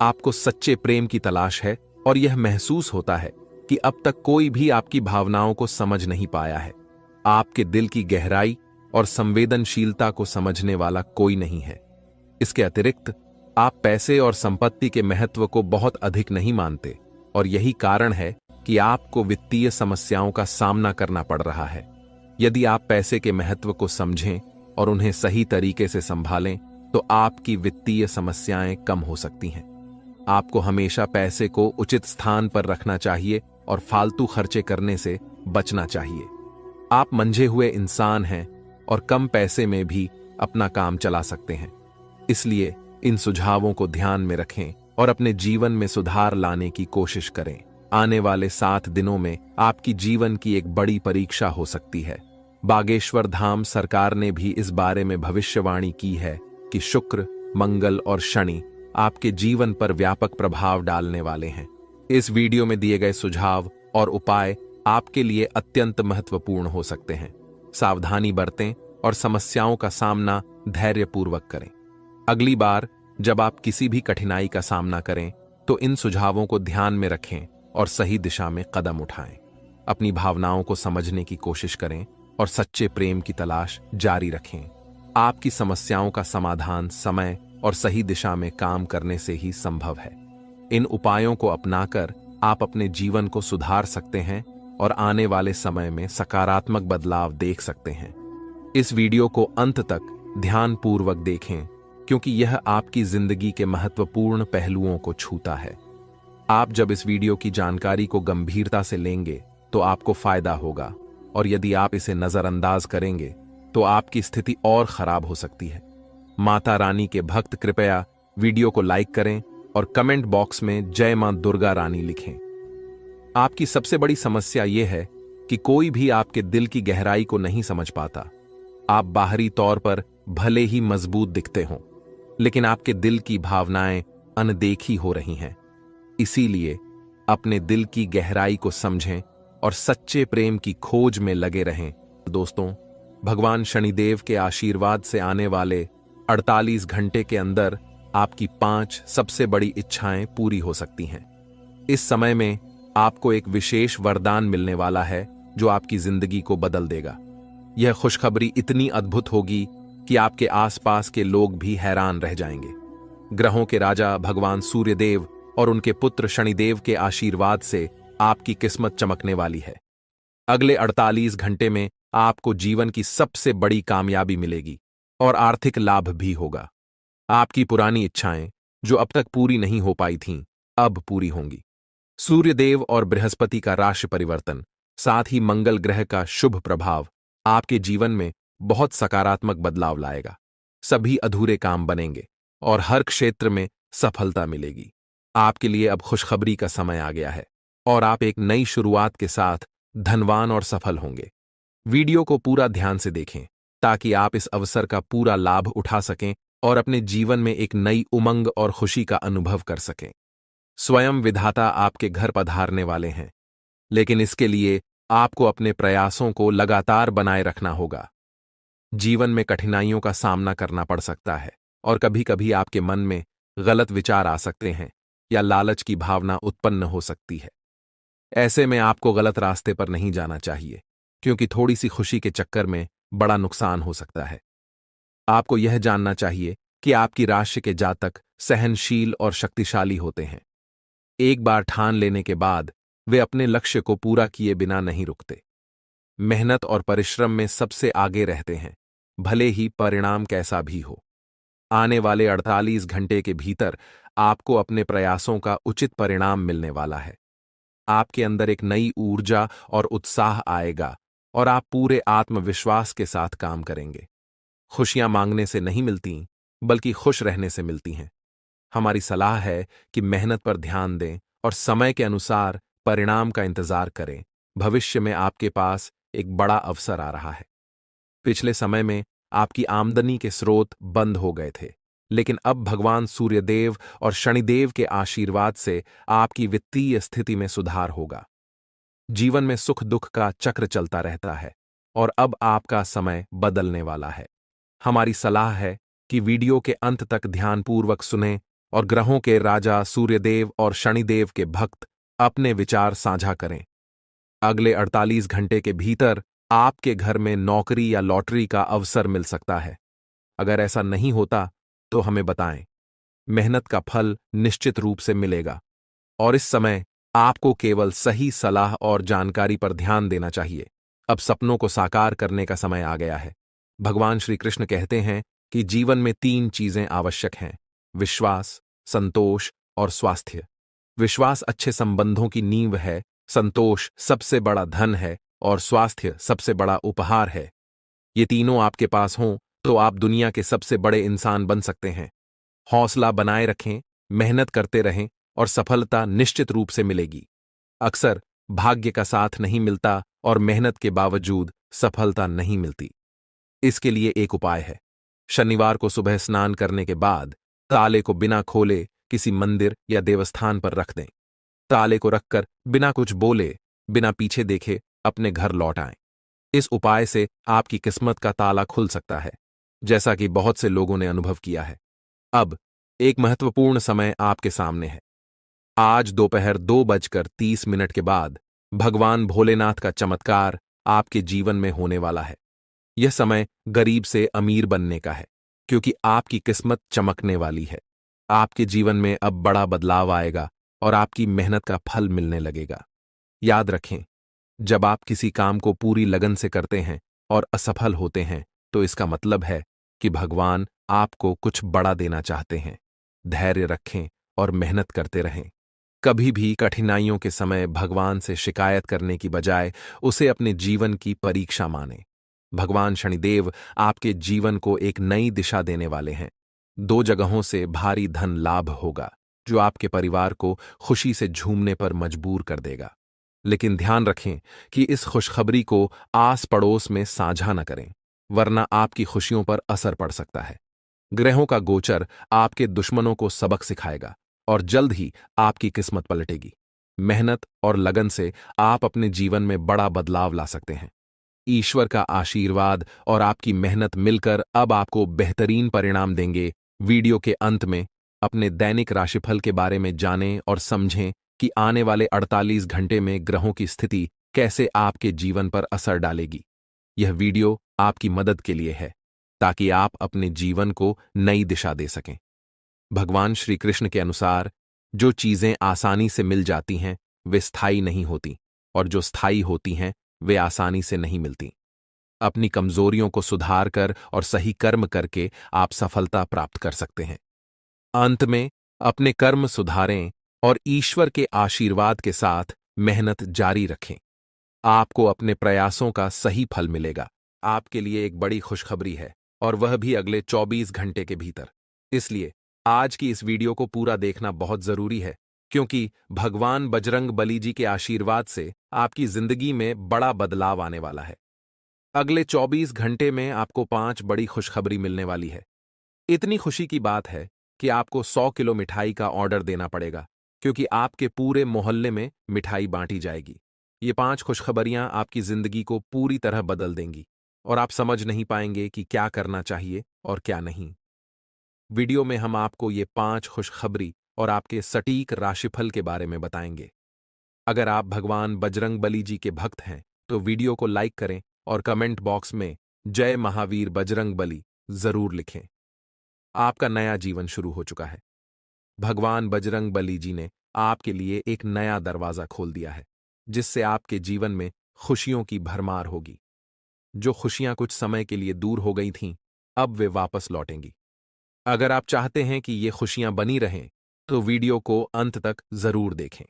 आपको सच्चे प्रेम की तलाश है और यह महसूस होता है कि अब तक कोई भी आपकी भावनाओं को समझ नहीं पाया है। आपके दिल की गहराई और संवेदनशीलता को समझने वाला कोई नहीं है। इसके अतिरिक्त आप पैसे और संपत्ति के महत्व को बहुत अधिक नहीं मानते और यही कारण है कि आपको वित्तीय समस्याओं का सामना करना पड़ रहा है। यदि आप पैसे के महत्व को समझें और उन्हें सही तरीके से संभालें, तो आपकी वित्तीय समस्याएं कम हो सकती हैं। आपको हमेशा पैसे को उचित स्थान पर रखना चाहिए और फालतू खर्चे करने से बचना चाहिए। आप मंझे हुए इंसान हैं और कम पैसे में भी अपना काम चला सकते हैं। इसलिए इन सुझावों को ध्यान में रखें और अपने जीवन में सुधार लाने की कोशिश करें। आने वाले 7 दिनों में आपकी जीवन की एक बड़ी परीक्षा हो सकती है। बागेश्वर धाम सरकार ने भी इस बारे में भविष्यवाणी की है कि शुक्र, मंगल और शनि आपके जीवन पर व्यापक प्रभाव डालने वाले हैं। इस वीडियो में दिए गए सुझाव और उपाय आपके लिए अत्यंत महत्वपूर्ण हो सकते हैं। सावधानी बरतें और समस्याओं का सामना धैर्यपूर्वक करें। अगली बार जब आप किसी भी कठिनाई का सामना करें, तो इन सुझावों को ध्यान में रखें और सही दिशा में कदम उठाएं। अपनी भावनाओं को समझने की कोशिश करें और सच्चे प्रेम की तलाश जारी रखें। आपकी समस्याओं का समाधान समय और सही दिशा में काम करने से ही संभव है। इन उपायों को अपनाकर आप अपने जीवन को सुधार सकते हैं और आने वाले समय में सकारात्मक बदलाव देख सकते हैं। इस वीडियो को अंत तक ध्यानपूर्वक देखें, क्योंकि यह आपकी जिंदगी के महत्वपूर्ण पहलुओं को छूता है। आप जब इस वीडियो की जानकारी को गंभीरता से लेंगे, तो आपको फायदा होगा, और यदि आप इसे नजरअंदाज करेंगे, तो आपकी स्थिति और खराब हो सकती है। माता रानी के भक्त कृपया वीडियो को लाइक करें और कमेंट बॉक्स में जय मां दुर्गा रानी लिखें। आपकी सबसे बड़ी समस्या यह है कि कोई भी आपके दिल की गहराई को नहीं समझ पाता। आप बाहरी तौर पर भले ही मजबूत दिखते हों, लेकिन आपके दिल की भावनाएं अनदेखी हो रही हैं। इसीलिए अपने दिल की गहराई को समझें और सच्चे प्रेम की खोज में लगे रहें। दोस्तों, भगवान शनिदेव के आशीर्वाद से आने वाले 48 घंटे के अंदर आपकी 5 सबसे बड़ी इच्छाएं पूरी हो सकती हैं। इस समय में आपको एक विशेष वरदान मिलने वाला है जो आपकी जिंदगी को बदल देगा। यह खुशखबरी इतनी अद्भुत होगी कि आपके आसपास के लोग भी हैरान रह जाएंगे। ग्रहों के राजा भगवान सूर्यदेव और उनके पुत्र शनिदेव के आशीर्वाद से आपकी किस्मत चमकने वाली है। अगले 48 घंटे में आपको जीवन की सबसे बड़ी कामयाबी मिलेगी और आर्थिक लाभ भी होगा। आपकी पुरानी इच्छाएं जो अब तक पूरी नहीं हो पाई थीं, अब पूरी होंगी। सूर्यदेव और बृहस्पति का राशि परिवर्तन, साथ ही मंगल ग्रह का शुभ प्रभाव आपके जीवन में बहुत सकारात्मक बदलाव लाएगा। सभी अधूरे काम बनेंगे और हर क्षेत्र में सफलता मिलेगी। आपके लिए अब खुशखबरी का समय आ गया है और आप एक नई शुरुआत के साथ धनवान और सफल होंगे। वीडियो को पूरा ध्यान से देखें ताकि आप इस अवसर का पूरा लाभ उठा सकें और अपने जीवन में एक नई उमंग और खुशी का अनुभव कर सकें। स्वयं विधाता आपके घर पधारने वाले हैं, लेकिन इसके लिए आपको अपने प्रयासों को लगातार बनाए रखना होगा। जीवन में कठिनाइयों का सामना करना पड़ सकता है और कभी-कभी आपके मन में गलत विचार आ सकते हैं या लालच की भावना उत्पन्न हो सकती है। ऐसे में आपको गलत रास्ते पर नहीं जाना चाहिए, क्योंकि थोड़ी सी खुशी के चक्कर में बड़ा नुकसान हो सकता है। आपको यह जानना चाहिए कि आपकी राशि के जातक सहनशील और शक्तिशाली होते हैं। एक बार ठान लेने के बाद वे अपने लक्ष्य को पूरा किए बिना नहीं रुकते। मेहनत और परिश्रम में सबसे आगे रहते हैं, भले ही परिणाम कैसा भी हो। आने वाले 48 घंटे के भीतर आपको अपने प्रयासों का उचित परिणाम मिलने वाला है। आपके अंदर एक नई ऊर्जा और उत्साह आएगा और आप पूरे आत्मविश्वास के साथ काम करेंगे। खुशियां मांगने से नहीं मिलती, बल्कि खुश रहने से मिलती हैं। हमारी सलाह है कि मेहनत पर ध्यान दें और समय के अनुसार परिणाम का इंतजार करें। भविष्य में आपके पास एक बड़ा अवसर आ रहा है। पिछले समय में आपकी आमदनी के स्रोत बंद हो गए थे, लेकिन अब भगवान सूर्यदेव और शनिदेव के आशीर्वाद से आपकी वित्तीय स्थिति में सुधार होगा। जीवन में सुख दुख का चक्र चलता रहता है और अब आपका समय बदलने वाला है। हमारी सलाह है कि वीडियो के अंत तक ध्यानपूर्वक सुनें और ग्रहों के राजा सूर्यदेव और शनिदेव के भक्त अपने विचार साझा करें। अगले 48 घंटे के भीतर आपके घर में नौकरी या लॉटरी का अवसर मिल सकता है। अगर ऐसा नहीं होता तो हमें बताएं। मेहनत का फल निश्चित रूप से मिलेगा और इस समय आपको केवल सही सलाह और जानकारी पर ध्यान देना चाहिए। अब सपनों को साकार करने का समय आ गया है। भगवान श्री कृष्ण कहते हैं कि जीवन में 3 चीजें आवश्यक हैं: विश्वास, संतोष और स्वास्थ्य। विश्वास अच्छे संबंधों की नींव है, संतोष सबसे बड़ा धन है और स्वास्थ्य सबसे बड़ा उपहार है। ये तीनों आपके पास हों तो आप दुनिया के सबसे बड़े इंसान बन सकते हैं। हौसला बनाए रखें, मेहनत करते रहें और सफलता निश्चित रूप से मिलेगी। अक्सर भाग्य का साथ नहीं मिलता और मेहनत के बावजूद सफलता नहीं मिलती। इसके लिए एक उपाय है। शनिवार को सुबह स्नान करने के बाद ताले को बिना खोले किसी मंदिर या देवस्थान पर रख दें। ताले को रखकर बिना कुछ बोले, बिना पीछे देखे अपने घर लौट आएं। इस उपाय से आपकी किस्मत का ताला खुल सकता है, जैसा कि बहुत से लोगों ने अनुभव किया है। अब एक महत्वपूर्ण समय आपके सामने है। आज दोपहर 2:30 के बाद भगवान भोलेनाथ का चमत्कार आपके जीवन में होने वाला है। यह समय गरीब से अमीर बनने का है, क्योंकि आपकी किस्मत चमकने वाली है। आपके जीवन में अब बड़ा बदलाव आएगा और आपकी मेहनत का फल मिलने लगेगा। याद रखें, जब आप किसी काम को पूरी लगन से करते हैं और असफल होते हैं, तो इसका मतलब है कि भगवान आपको कुछ बड़ा देना चाहते हैं। धैर्य रखें और मेहनत करते रहें। कभी भी कठिनाइयों के समय भगवान से शिकायत करने की बजाय उसे अपने जीवन की परीक्षा मानें। भगवान शनिदेव आपके जीवन को एक नई दिशा देने वाले हैं। 2 जगहों से भारी धन लाभ होगा, जो आपके परिवार को खुशी से झूमने पर मजबूर कर देगा। लेकिन ध्यान रखें कि इस खुशखबरी को आस पड़ोस में साझा न करें, वरना आपकी खुशियों पर असर पड़ सकता है। ग्रहों का गोचर आपके दुश्मनों को सबक सिखाएगा और जल्द ही आपकी किस्मत पलटेगी। मेहनत और लगन से आप अपने जीवन में बड़ा बदलाव ला सकते हैं। ईश्वर का आशीर्वाद और आपकी मेहनत मिलकर अब आपको बेहतरीन परिणाम देंगे। वीडियो के अंत में अपने दैनिक राशिफल के बारे में जानें और समझें कि आने वाले 48 घंटे में ग्रहों की स्थिति कैसे आपके जीवन पर असर डालेगी। यह वीडियो आपकी मदद के लिए है, ताकि आप अपने जीवन को नई दिशा दे सकें। भगवान श्री कृष्ण के अनुसार जो चीजें आसानी से मिल जाती हैं वे स्थायी नहीं होती, और जो स्थायी होती हैं वे आसानी से नहीं मिलती। अपनी कमजोरियों को सुधार कर और सही कर्म करके आप सफलता प्राप्त कर सकते हैं। अंत में अपने कर्म सुधारें और ईश्वर के आशीर्वाद के साथ मेहनत जारी रखें। आपको अपने प्रयासों का सही फल मिलेगा। आपके लिए एक बड़ी खुशखबरी है, और वह भी अगले 24 घंटे के भीतर। इसलिए आज की इस वीडियो को पूरा देखना बहुत जरूरी है, क्योंकि भगवान बजरंग बली जी के आशीर्वाद से आपकी जिंदगी में बड़ा बदलाव आने वाला है। अगले 24 घंटे में आपको 5 बड़ी खुशखबरी मिलने वाली है। इतनी खुशी की बात है कि आपको 100 किलो मिठाई का ऑर्डर देना पड़ेगा, क्योंकि आपके पूरे मोहल्ले में मिठाई बांटी जाएगी। ये 5 खुशखबरियां आपकी जिंदगी को पूरी तरह बदल देंगी, और आप समझ नहीं पाएंगे कि क्या करना चाहिए और क्या नहीं। वीडियो में हम आपको ये 5 खुशखबरी और आपके सटीक राशिफल के बारे में बताएंगे। अगर आप भगवान बजरंग बली जी के भक्त हैं, तो वीडियो को लाइक करें और कमेंट बॉक्स में जय महावीर बजरंग बली जरूर लिखें। आपका नया जीवन शुरू हो चुका है। भगवान बजरंग बली जी ने आपके लिए एक नया दरवाजा खोल दिया है, जिससे आपके जीवन में खुशियों की भरमार होगी। जो खुशियां कुछ समय के लिए दूर हो गई थीं, अब वे वापस लौटेंगी। अगर आप चाहते हैं कि ये खुशियां बनी रहें, तो वीडियो को अंत तक जरूर देखें।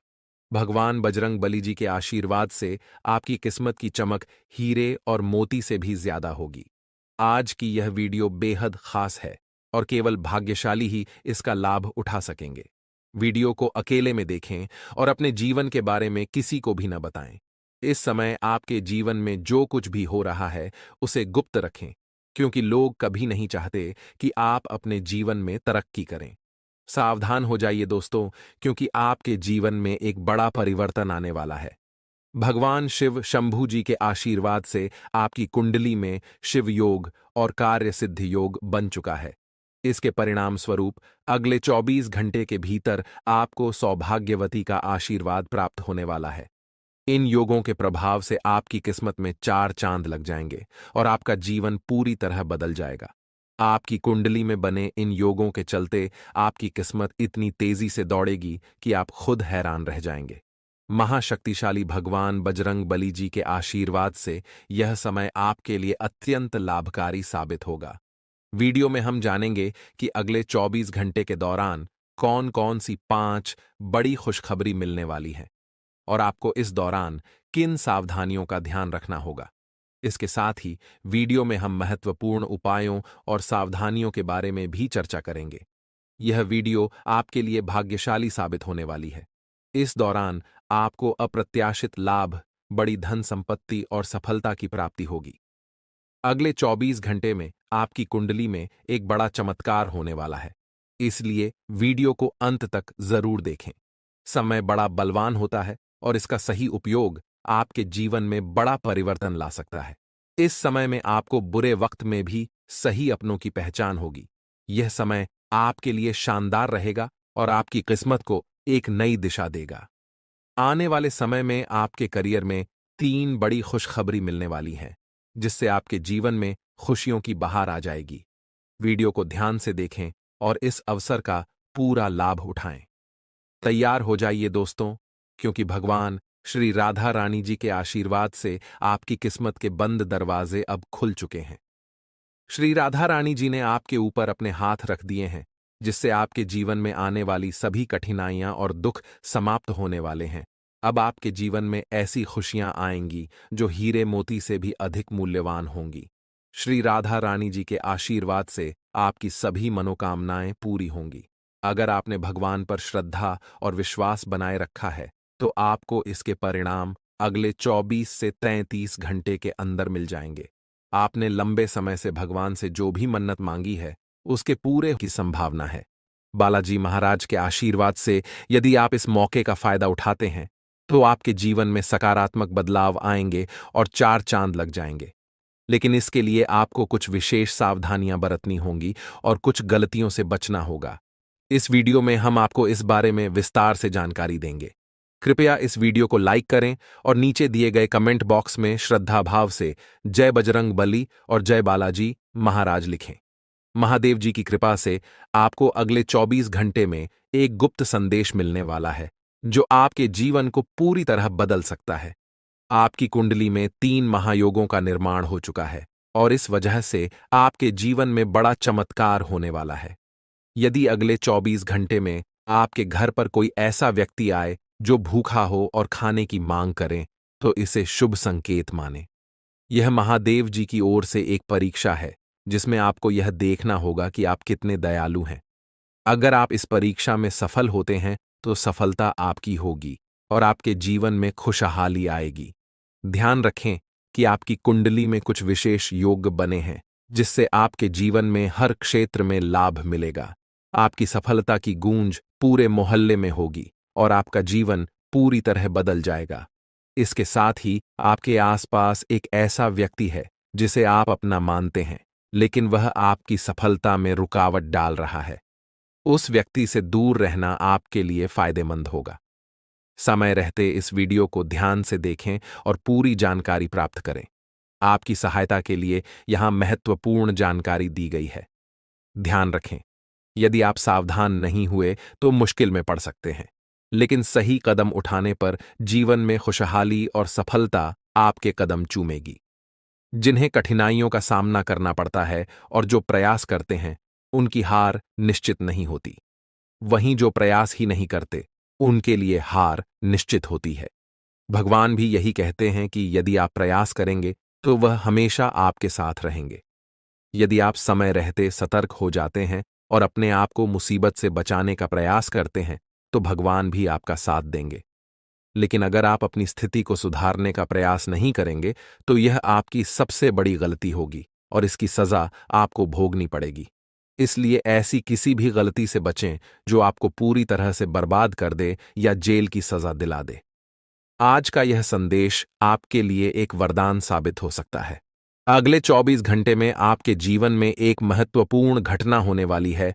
भगवान बजरंग बली जी के आशीर्वाद से आपकी किस्मत की चमक हीरे और मोती से भी ज्यादा होगी। आज की यह वीडियो बेहद खास है, और केवल भाग्यशाली ही इसका लाभ उठा सकेंगे। वीडियो को अकेले में देखें और अपने जीवन के बारे में किसी को भी न बताएं। इस समय आपके जीवन में जो कुछ भी हो रहा है, उसे गुप्त रखें, क्योंकि लोग कभी नहीं चाहते कि आप अपने जीवन में तरक्की करें। सावधान हो जाइए दोस्तों, क्योंकि आपके जीवन में एक बड़ा परिवर्तन आने वाला है। भगवान शिव शंभू जी के आशीर्वाद से आपकी कुंडली में शिव योग और कार्य सिद्धि योग बन चुका है। इसके परिणाम स्वरूप अगले 24 घंटे के भीतर आपको सौभाग्यवती का आशीर्वाद प्राप्त होने वाला है। इन योगों के प्रभाव से आपकी किस्मत में 4 चांद लग जाएंगे, और आपका जीवन पूरी तरह बदल जाएगा। आपकी कुंडली में बने इन योगों के चलते आपकी किस्मत इतनी तेजी से दौड़ेगी कि आप खुद हैरान रह जाएंगे। महाशक्तिशाली भगवान बजरंग बली जी के आशीर्वाद से यह समय आपके लिए अत्यंत लाभकारी साबित होगा। वीडियो में हम जानेंगे कि अगले 24 घंटे के दौरान कौन कौन सी 5 बड़ी खुशखबरी मिलने वाली है, और आपको इस दौरान किन सावधानियों का ध्यान रखना होगा। इसके साथ ही वीडियो में हम महत्वपूर्ण उपायों और सावधानियों के बारे में भी चर्चा करेंगे। यह वीडियो आपके लिए भाग्यशाली साबित होने वाली है। इस दौरान आपको अप्रत्याशित लाभ, बड़ी धन संपत्ति और सफलता की प्राप्ति होगी। अगले 24 घंटे में आपकी कुंडली में एक बड़ा चमत्कार होने वाला है, इसलिए वीडियो को अंत तक जरूर देखें। समय बड़ा बलवान होता है, और इसका सही उपयोग आपके जीवन में बड़ा परिवर्तन ला सकता है। इस समय में आपको बुरे वक्त में भी सही अपनों की पहचान होगी। यह समय आपके लिए शानदार रहेगा और आपकी किस्मत को एक नई दिशा देगा। आने वाले समय में आपके करियर में 3 बड़ी खुशखबरी मिलने वाली हैं, जिससे आपके जीवन में खुशियों की बहार आ जाएगी। वीडियो को ध्यान से देखें और इस अवसर का पूरा लाभ उठाएं। तैयार हो जाइए दोस्तों, क्योंकि भगवान श्री राधा रानी जी के आशीर्वाद से आपकी किस्मत के बंद दरवाजे अब खुल चुके हैं। श्री राधा रानी जी ने आपके ऊपर अपने हाथ रख दिए हैं, जिससे आपके जीवन में आने वाली सभी कठिनाइयां और दुख समाप्त होने वाले हैं। अब आपके जीवन में ऐसी खुशियां आएंगी जो हीरे मोती से भी अधिक मूल्यवान होंगी। श्री राधा रानी जी के आशीर्वाद से आपकी सभी मनोकामनाएं पूरी होंगी। अगर आपने भगवान पर श्रद्धा और विश्वास बनाए रखा है, तो आपको इसके परिणाम अगले 24 से 33 घंटे के अंदर मिल जाएंगे। आपने लंबे समय से भगवान से जो भी मन्नत मांगी है, उसके पूरे की संभावना है। बालाजी महाराज के आशीर्वाद से यदि आप इस मौके का फायदा उठाते हैं, तो आपके जीवन में सकारात्मक बदलाव आएंगे और 4 चांद लग जाएंगे। लेकिन इसके लिए आपको कुछ विशेष सावधानियां बरतनी होंगी और कुछ गलतियों से बचना होगा। इस वीडियो में हम आपको इस बारे में विस्तार से जानकारी देंगे। कृपया इस वीडियो को लाइक करें और नीचे दिए गए कमेंट बॉक्स में श्रद्धा भाव से जय बजरंग बली और जय बालाजी महाराज लिखें। महादेव जी की कृपा से आपको अगले 24 घंटे में एक गुप्त संदेश मिलने वाला है, जो आपके जीवन को पूरी तरह बदल सकता है। आपकी कुंडली में 3 महायोगों का निर्माण हो चुका है, और इस वजह से आपके जीवन में बड़ा चमत्कार होने वाला है। यदि अगले 24 घंटे में आपके घर पर कोई ऐसा व्यक्ति आए जो भूखा हो और खाने की मांग करे, तो इसे शुभ संकेत माने। यह महादेव जी की ओर से एक परीक्षा है, जिसमें आपको यह देखना होगा कि आप कितने दयालु हैं। अगर आप इस परीक्षा में सफल होते हैं, तो सफलता आपकी होगी और आपके जीवन में खुशहाली आएगी। ध्यान रखें कि आपकी कुंडली में कुछ विशेष योग बने हैं, जिससे आपके जीवन में हर क्षेत्र में लाभ मिलेगा। आपकी सफलता की गूंज पूरे मोहल्ले में होगी और आपका जीवन पूरी तरह बदल जाएगा। इसके साथ ही आपके आसपास एक ऐसा व्यक्ति है जिसे आप अपना मानते हैं, लेकिन वह आपकी सफलता में रुकावट डाल रहा है। उस व्यक्ति से दूर रहना आपके लिए फायदेमंद होगा। समय रहते इस वीडियो को ध्यान से देखें और पूरी जानकारी प्राप्त करें। आपकी सहायता के लिए यहां महत्वपूर्ण जानकारी दी गई है। ध्यान रखें, यदि आप सावधान नहीं हुए तो मुश्किल में पड़ सकते हैं, लेकिन सही कदम उठाने पर जीवन में खुशहाली और सफलता आपके कदम चूमेगी। जिन्हें कठिनाइयों का सामना करना पड़ता है और जो प्रयास करते हैं, उनकी हार निश्चित नहीं होती। वहीं जो प्रयास ही नहीं करते, उनके लिए हार निश्चित होती है। भगवान भी यही कहते हैं कि यदि आप प्रयास करेंगे तो वह हमेशा आपके साथ रहेंगे। यदि आप समय रहते सतर्क हो जाते हैं और अपने आप को मुसीबत से बचाने का प्रयास करते हैं, तो भगवान भी आपका साथ देंगे। लेकिन अगर आप अपनी स्थिति को सुधारने का प्रयास नहीं करेंगे, तो यह आपकी सबसे बड़ी गलती होगी और इसकी सजा आपको भोगनी पड़ेगी। इसलिए ऐसी किसी भी गलती से बचें जो आपको पूरी तरह से बर्बाद कर दे या जेल की सजा दिला दे। आज का यह संदेश आपके लिए एक वरदान साबित हो सकता है। अगले 24 घंटे में आपके जीवन में एक महत्वपूर्ण घटना होने वाली है,